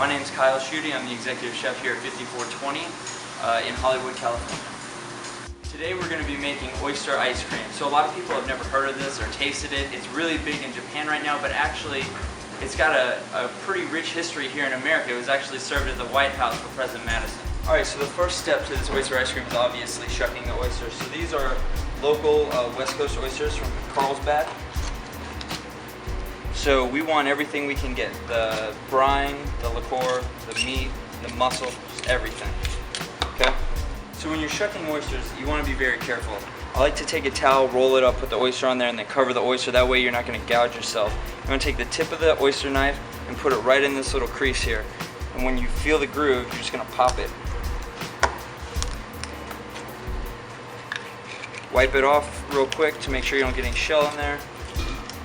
My name is Kyle Schutte. I'm the executive chef here at 5420 in Hollywood, California. Today we're going to be making oyster ice cream. So a lot of people have never heard of this or tasted it. It's really big in Japan right now, but actually it's got a pretty rich history here in America. It was actually served at the White House for President Madison. Alright, so the first step to this oyster ice cream is obviously shucking the oysters. So these are local West Coast oysters from Carlsbad. So we want everything we can get. The brine, the liqueur, the meat, the muscle, just everything. Okay? So when you're shucking oysters, you want to be very careful. I like to take a towel, roll it up, put the oyster on there, and then cover the oyster. That way you're not going to gouge yourself. You want to take the tip of the oyster knife and put it right in this little crease here. And when you feel the groove, you're just going to pop it. Wipe it off real quick to make sure you don't get any shell in there.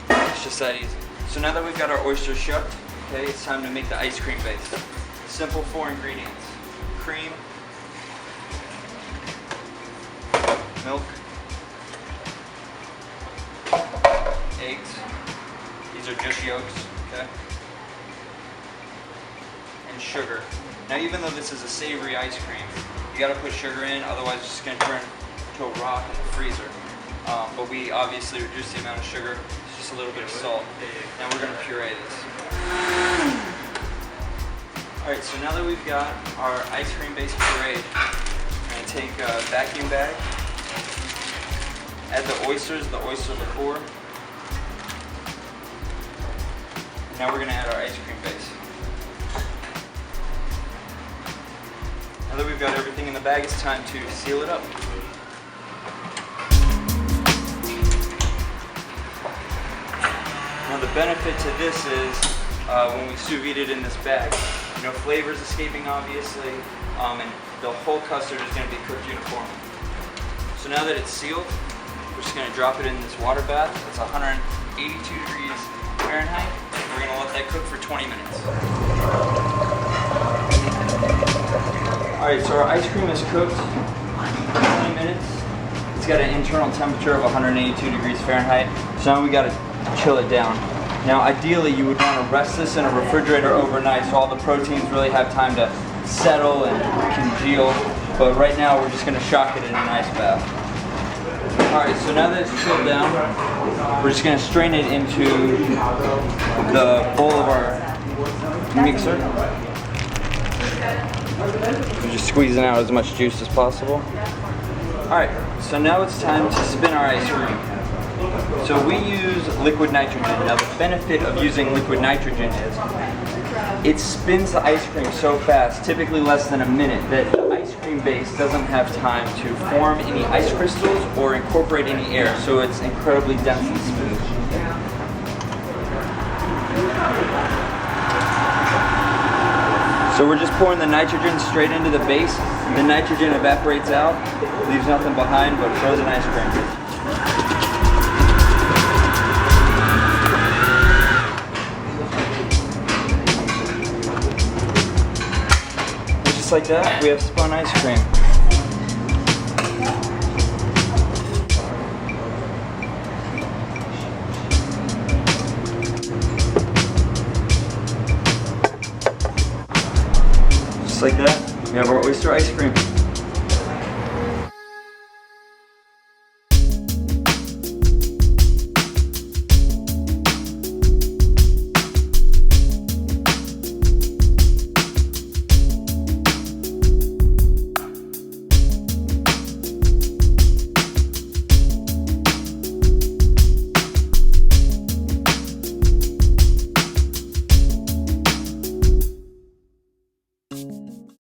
It's just that easy. So now that we've got our oysters shucked, okay, it's time to make the ice cream base. Simple 4 ingredients. Cream, milk, eggs, these are just yolks, okay, and sugar. Now even though this is a savory ice cream, you gotta put sugar in, otherwise it's just gonna turn to a rock in the freezer. But we obviously reduce the amount of sugar, it's just a little bit of salt. Now we're gonna puree this. Alright, so now that we've got our ice cream base pureed, we're gonna take a vacuum bag, add the oysters, the oyster liqueur. Now we're going to add our ice cream base. Now that we've got everything in the bag, it's time to seal it up. Now the benefit to this is when we sous vide it in this bag, no flavors escaping obviously, and the whole custard is going to be cooked uniformly. So now that it's sealed, we're just going to drop it in this water bath. It's 182 degrees Fahrenheit. We're going to let that cook for 20 minutes. Alright, so our ice cream is cooked for 20 minutes. It's got an internal temperature of 182 degrees Fahrenheit. So now we got to chill it down. Now ideally you would want to rest this in a refrigerator overnight so all the proteins really have time to settle and congeal. But right now we're just going to shock it in an ice bath. Alright, so now that it's chilled down, we're just going to strain it into the bowl of our mixer. We're just squeezing out as much juice as possible. Alright, so now it's time to spin our ice cream. So we use liquid nitrogen. Now the benefit of using liquid nitrogen is it spins the ice cream so fast, typically less than a minute, that the ice cream base doesn't have time to form any ice crystals or incorporate any air, so it's incredibly dense and smooth. So we're just pouring the nitrogen straight into the base. The nitrogen evaporates out, leaves nothing behind but frozen ice cream. Just like that, we have spun ice cream. Just like that, we have our oyster ice cream.